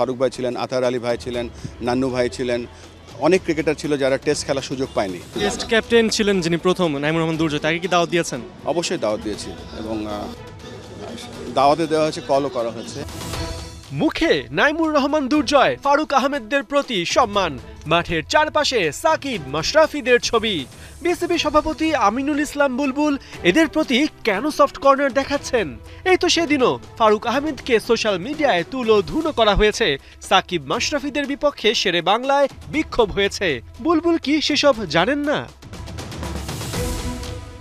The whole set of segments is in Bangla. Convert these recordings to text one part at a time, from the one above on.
ফারুক ভাই ছিলেন, আতার আলী ভাই ছিলেন, নান্নু ভাই ছিলেন, অনেক ক্রিকেটার ছিল যারা টেস্ট খেলার সুযোগ পায়নি। টেস্ট ক্যাপ্টেন ছিলেন যিনি প্রথম, নাইমুর রহমান দুর্জয়, তাকে কি দাওয়াত দিয়েছেন? অবশ্যই দাওয়াত দিয়েছি এবং দাওয়াতে দেওয়া হয়েছে, কলও করা হয়েছে। মুখে নাইমুর রহমান দুর্জয়, ফারুক আহমেদদের প্রতি সম্মান, মাঠের চারপাশে সাকিব, মাশরাফিদের ছবি। বিসিবি সভাপতি আমিনুল ইসলাম বুলবুল এদের প্রতি কেন সফট কর্নার দেখাচ্ছেন? এই তো সেদিনও ফারুক আহমেদকে সোশ্যাল মিডিয়ায় তুলো ধুনো করা হয়েছে, সাকিব মাশরাফিদের বিপক্ষে শেরে বাংলায় বিক্ষোভ হয়েছে। বুলবুল কি সেসব জানেন না?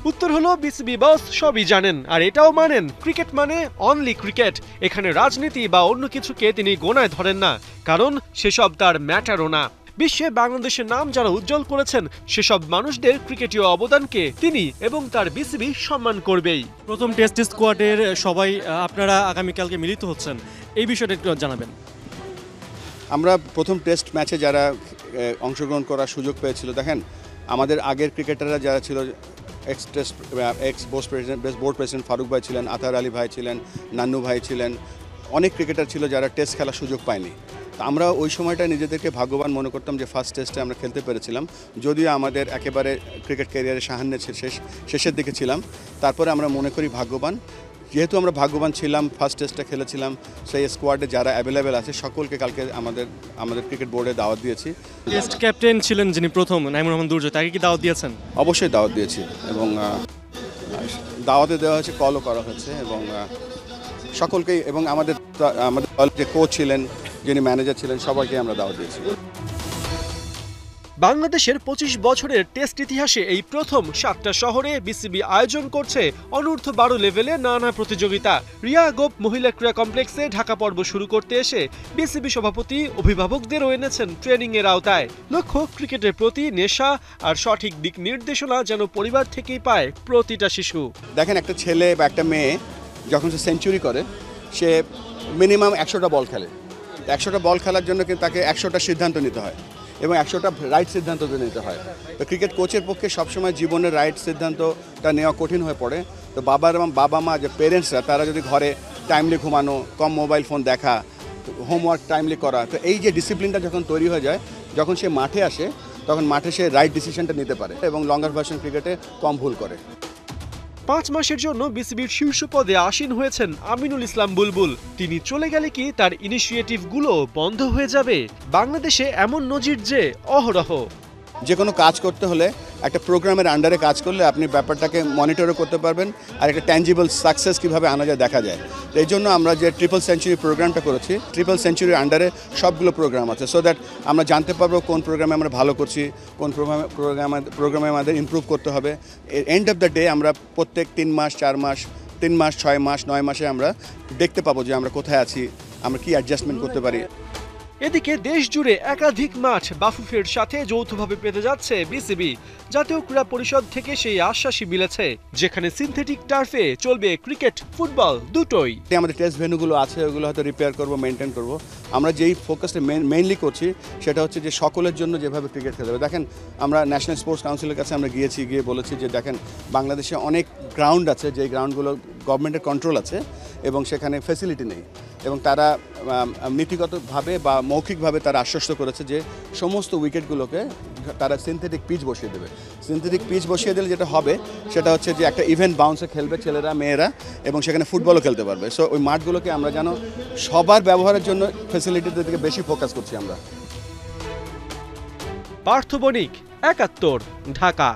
উত্তর হলো বিসিবি বস সবই জানেন, আর এটাও মানেন ক্রিকেট মানে অনলি ক্রিকেট। এখানে রাজনীতি বা অন্য কিছুকে তিনি গোনায় ধরেন না, কারণ সেসব তার ম্যাটারও না। বিশ্বে বাংলাদেশের নাম যারা উজ্জ্বল করেছেন সেসব মানুষদের ক্রিকেটীয় অবদানকে তিনি এবং তার বিসিবি সম্মান করবেই। প্রথম টেস্ট স্কোয়াডের সবাই আপনারা আগামীকালকে মিলিত হচ্ছেন, এই বিষয়টা একটু জানাবেন। আমরা প্রথম টেস্ট ম্যাচে যারা অংশগ্রহণ করার সুযোগ পেয়েছিল, দেখেন আমাদের আগের ক্রিকেটাররা যারা ছিল, এক্স বোর্ড প্রেসিডেন্ট ফারুক ভাই ছিলেন, আতার আলী ভাই ছিলেন, নান্নু ভাই ছিলেন, অনেক ক্রিকেটার ছিল যারা টেস্ট খেলার সুযোগ পায়নি। তো আমরা ওই সময়টা নিজেদেরকে ভাগ্যবান মনে করতাম যে ফার্স্ট টেস্টে আমরা খেলতে পেরেছিলাম, যদিও আমাদের একেবারে ক্রিকেট ক্যারিয়ারের সাহান্যের শেষের দিকে ছিলাম। তারপরে আমরা মনে করি ভাগ্যবান, যেহেতু আমরা ভাগ্যবান ছিলাম, ফার্স্ট টেস্টটা খেলেছিলাম, সেই স্কোয়াডে যারা অ্যাভেলেবেল আছে সকলকে কালকে আমাদের ক্রিকেট বোর্ডে দাওয়াত দিয়েছি। টেস্ট ক্যাপ্টেন ছিলেন যিনি প্রথম, নাইমুর রহমান দুর্জয়, তাকে কি দাওয়াত দিয়েছেন? অবশ্যই দাওয়াত দিয়েছি এবং দাওয়াতে দেওয়া হয়েছে, কলও করা হয়েছে এবং সকলকেই, এবং আমাদের দলের যে কোচ ছিলেন, যিনি ম্যানেজার ছিলেন, সবাইকে আমরা দাওয়াত দিয়েছি। বাংলাদেশের 25 বছরের টেস্ট ইতিহাসে এই প্রথম 7টা শহরে বিসিবি আয়োজন করছে অনূর্ধ্ব 12 লেভেলে নানা প্রতিযোগিতা। রিয়া গোপ মহিলা ক্রীড়া কমপ্লেক্সে ঢাকা পর্ব শুরু করতে এসে বিসিবি সভাপতি অভিভাবকদেরও এনেছেন ট্রেনিং এর আওতায়। লক্ষ্য ক্রিকেটের প্রতি নেশা আর সঠিক দিক নির্দেশনা যেন পরিবার থেকেই পায় প্রতিটা শিশু। দেখেন, একটা ছেলে বা একটা মেয়ে যখন সে সেঞ্চুরি করে, সে মিনিমাম 100টা বল খেলে। 100টা বল খেলার জন্য কিন্তু তাকে 100টা সিদ্ধান্ত নিতে হয় এবং 100টা রাইট সিদ্ধান্ত নিতে হয়। তো ক্রিকেট কোচের পক্ষে সবসময় জীবনের রাইট সিদ্ধান্তটা নেওয়া কঠিন হয়ে পড়ে। তো বাবা মা যে পেরেন্টসরা, তারা যদি ঘরে টাইমলি ঘুমানো, কম মোবাইল ফোন দেখা, হোমওয়ার্ক টাইমলি করা, তো এই যে ডিসিপ্লিনটা যখন তৈরি হয়ে যায়, যখন সে মাঠে আসে, তখন মাঠে সে রাইট ডিসিশনটা নিতে পারে এবং লঙ্গার ভার্সন ক্রিকেটে কম ভুল করে। 5 মাসের জন্য বিসিবির শীর্ষ পদে আসীন হয়েছেন আমিনুল ইসলাম বুলবুল। তিনি চলে গেলে কি তার ইনিশিয়েটিভগুলো বন্ধ হয়ে যাবে? বাংলাদেশে এমন নজির যে অহরহ। যে কোনো কাজ করতে হলে একটা প্রোগ্রামের আন্ডারে কাজ করলে আপনি ব্যাপারটাকে মনিটরও করতে পারবেন, আর একটা ট্যাঞ্জিবল সাকসেস কীভাবে আনা যায় দেখা যায়। তো এই জন্য আমরা যে ট্রিপল সেঞ্চুরি প্রোগ্রামটা করেছি, ট্রিপল সেঞ্চুরির আন্ডারে সবগুলো প্রোগ্রাম আছে, সো দ্যাট আমরা জানতে পারবো কোন প্রোগ্রামে আমরা ভালো করছি, কোন প্রোগ্রামে আমাদের ইমপ্রুভ করতে হবে। এন্ড অফ দ্য ডে আমরা প্রত্যেক 3 মাস, 4 মাস, 3 মাস, 6 মাস, 9 মাসে আমরা দেখতে পাবো যে আমরা কোথায় আছি, আমরা কি অ্যাডজাস্টমেন্ট করতে পারি। এদিকে দেশ জুড়ে একাধিক মাঠ বাফুফের সাথে যৌথভাবে পেতে যাচ্ছে বিসিবি। জাতীয় ক্রীড়া পরিষদ থেকে সেই আশ্বাসই মিলেছে, যেখানে সিনথেটিক টার্ফে চলবে ক্রিকেট, ফুটবল দুটোই। আমাদের টেস্ট ভেন্যুগুলো আছে, ওগুলো হয়তো রিপেয়ার করবো, মেনটেন করবো। আমরা যেই ফোকাসটা মেইনলি করছি সেটা হচ্ছে যে সকলের জন্য যেভাবে ক্রিকেট খেলতে হবে। দেখেন, আমরা ন্যাশনাল স্পোর্টস কাউন্সিলের কাছে আমরা গিয়ে বলেছি যে দেখেন, বাংলাদেশে অনেক গ্রাউন্ড আছে, যেই গ্রাউন্ডগুলো গভর্নমেন্টের কন্ট্রোল আছে এবং সেখানে ফ্যাসিলিটি নেই, এবং তারা নীতিগতভাবে বা মৌখিকভাবে তারা আশ্বস্ত করেছে যে সমস্ত উইকেটগুলোকে তারা সিনথেটিক পিচ বসিয়ে দেবে। সিনথেটিক পিচ বসিয়ে দিলে যেটা হবে সেটা হচ্ছে যে একটা ইভেন্ট বাউন্সে খেলবে ছেলেরা, মেয়েরা, এবং সেখানে ফুটবলও খেলতে পারবে। সো ওই মাঠগুলোকে আমরা যেন সবার ব্যবহারের জন্য ফ্যাসিলিটির দিকে বেশি ফোকাস করছি আমরা। পার্থ বণিক, 71, ঢাকা।